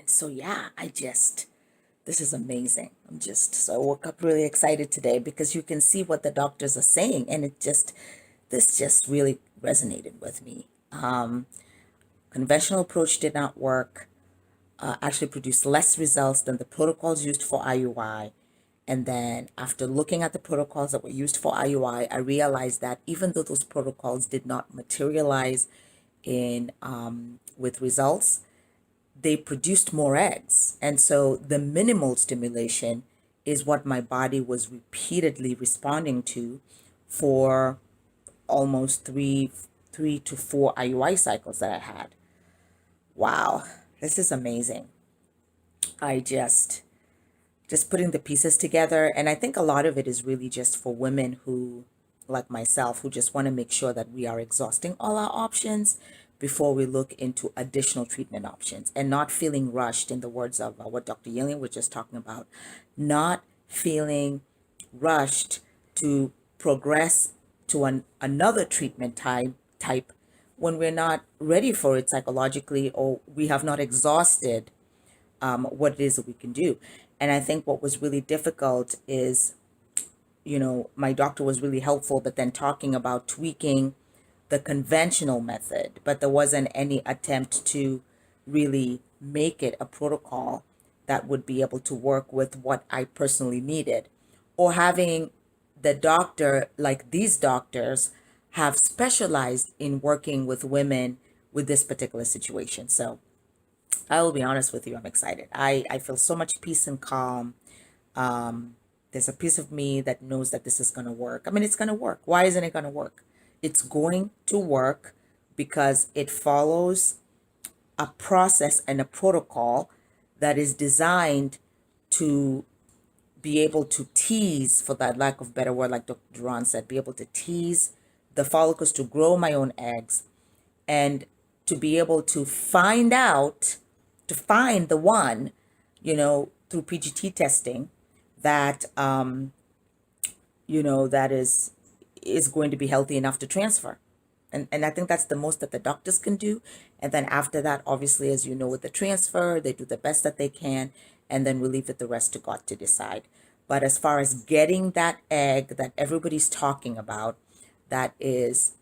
And so, yeah, this is amazing. So I woke up really excited today because you can see what the doctors are saying. And this just really resonated with me. Conventional approach did not work, actually produced less results than the protocols used for IUI. And then after looking at the protocols that were used for IUI, I realized that even though those protocols did not materialize in with results, they produced more eggs. And so the minimal stimulation is what my body was repeatedly responding to for almost three to four IUI cycles that I had. Wow, this is amazing. I just putting the pieces together, and I think a lot of it is really just for women who, like myself, who just want to make sure that we are exhausting all our options before we look into additional treatment options and not feeling rushed, in the words of what Dr. Yillian was just talking about, not feeling rushed to progress to another treatment type when we're not ready for it psychologically, or we have not exhausted what it is that we can do. And I think what was really difficult is, my doctor was really helpful, but then talking about tweaking the conventional method, but there wasn't any attempt to really make it a protocol that would be able to work with what I personally needed, or having the doctor, like these doctors, have specialized in working with women with this particular situation. So I will be honest with you, I'm excited. I feel so much peace and calm. There's a piece of me that knows that this is going to work. I mean, it's going to work. Why isn't it going to work? It's going to work because it follows a process and a protocol that is designed to be able to tease, for that lack of better word, like Dr. Duran said, be able to tease the follicles to grow my own eggs, and to be able to find the one, through PGT testing that, that is going to be healthy enough to transfer. And I think that's the most that the doctors can do. And then after that, obviously, as you know, with the transfer, they do the best that they can, and then we leave it the rest to God to decide. But as far as getting that egg that everybody's talking about, that is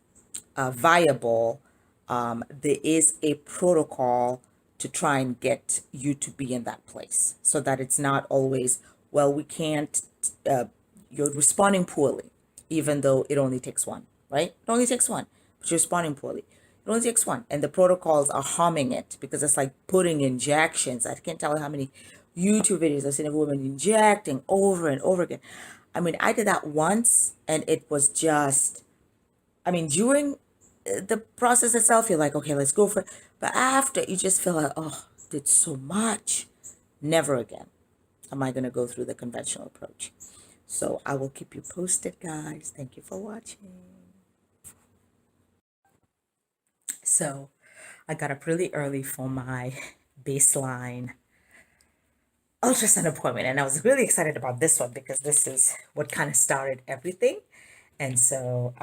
viable, there is a protocol to try and get you to be in that place, so that it's not always, well, we can't, you're responding poorly, even though it only takes one, right? It only takes one, but you're responding poorly. It only takes one. And the protocols are harming it because it's like putting injections. I can't tell you how many YouTube videos I've seen of women injecting over and over again. I mean, I did that once and it was just, I mean, during the process itself, you're like, okay, let's go for it. But after, you just feel like, oh, did so much. Never again am I going to go through the conventional approach. So I will keep you posted, guys. Thank you for watching. So I got up really early for my baseline ultrasound appointment, and I was really excited about this one because this is what kind of started everything. And so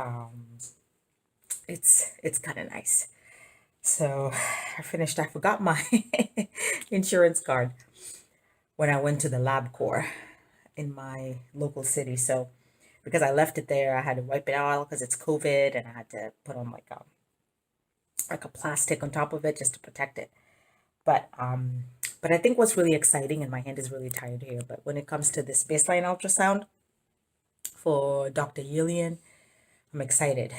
it's kind of nice. So I forgot my insurance card when I went to the lab core in my local city. So because I left it there, I had to wipe it out because it's COVID, and I had to put on like a plastic on top of it just to protect it. But I think what's really exciting, and my hand is really tired here, but when it comes to this baseline ultrasound for Dr. Yillian, I'm excited.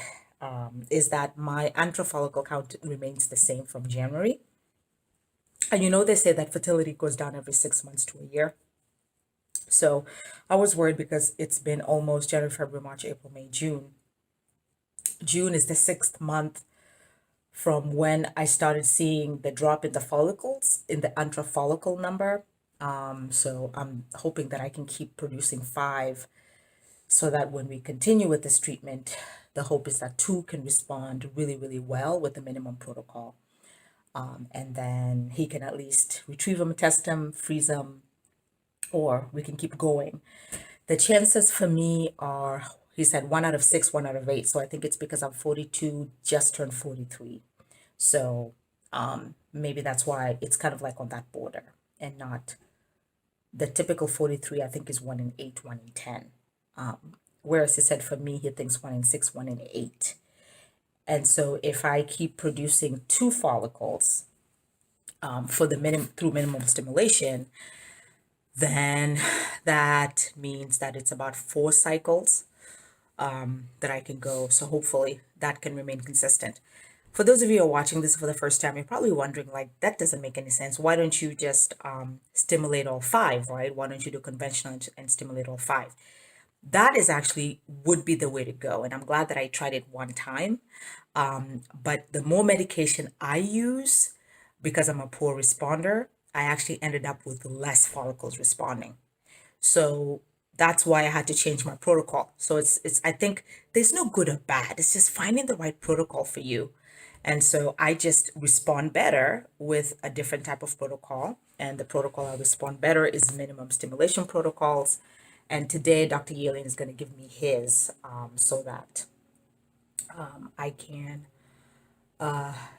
Is that my antral follicle count remains the same from January. And they say that fertility goes down every 6 months to a year. So I was worried because it's been almost January, February, March, April, May, June. June is the 6th month from when I started seeing the drop in the follicles, in the antral follicle number. So I'm hoping that I can keep producing 5, so that when we continue with this treatment, the hope is that 2 can respond really, really well with the minimum protocol. And then he can at least retrieve them, test them, freeze them, or we can keep going. The chances for me are, he said 1 out of 6, 1 out of 8. So I think it's because I'm 42, just turned 43. So maybe that's why it's kind of like on that border. and not the typical 43. I think is 1 in 8, 1 in 10. Whereas he said for me, he thinks 1 in 6, 1 in 8. And so if I keep producing 2 follicles for the through minimum stimulation, then that means that it's about 4 cycles that I can go. So hopefully that can remain consistent. For those of you who are watching this for the first time, you're probably wondering, like, that doesn't make any sense. Why don't you just stimulate all 5, right? Why don't you do conventional and stimulate all 5? That is actually would be the way to go. And I'm glad that I tried it one time. But the more medication I use, because I'm a poor responder, I actually ended up with less follicles responding. So that's why I had to change my protocol. So it's I think there's no good or bad. It's just finding the right protocol for you. And so I just respond better with a different type of protocol. And the protocol I respond better is minimum stimulation protocols. And today, Dr. Yelin is going to give me his so that I can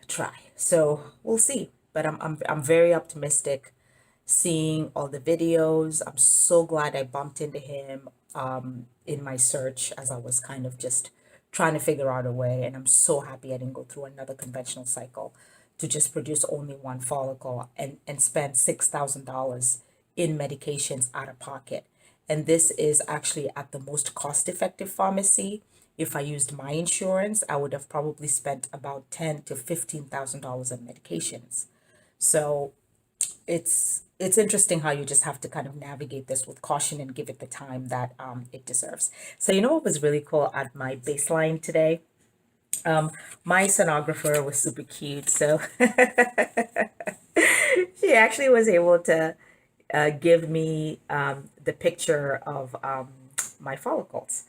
try. So we'll see. But I'm very optimistic seeing all the videos. I'm so glad I bumped into him in my search as I was kind of just trying to figure out a way. And I'm so happy I didn't go through another conventional cycle to just produce only 1 follicle and spend $6,000 in medications out of pocket. And this is actually at the most cost-effective pharmacy. If I used my insurance, I would have probably spent about $10,000 to $15,000 in medications. So it's interesting how you just have to kind of navigate this with caution and give it the time that it deserves. So you know what was really cool at my baseline today? My sonographer was super cute. So she actually was able to give me the picture of my follicles.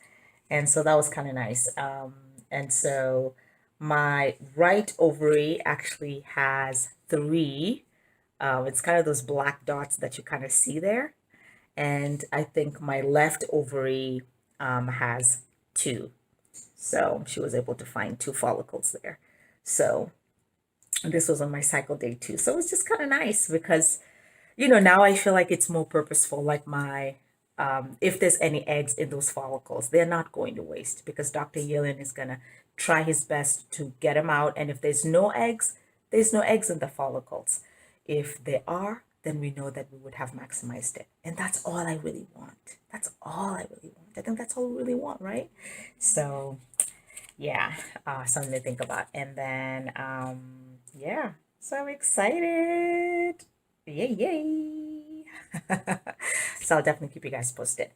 And so that was kind of nice. And so my right ovary actually has 3. It's kind of those black dots that you kind of see there. And I think my left ovary has 2. So she was able to find 2 follicles there. So this was on my cycle day 2. So it was just kind of nice because, now I feel like it's more purposeful. Like if there's any eggs in those follicles, they're not going to waste because Dr. Yelin is going to try his best to get them out. And if there's no eggs in the follicles. If there are, then we know that we would have maximized it. And that's all I really want. That's all I really want. I think that's all we really want, right? So, yeah, something to think about. And then, yeah, so I'm excited. Yay, yay. So I'll definitely keep you guys posted.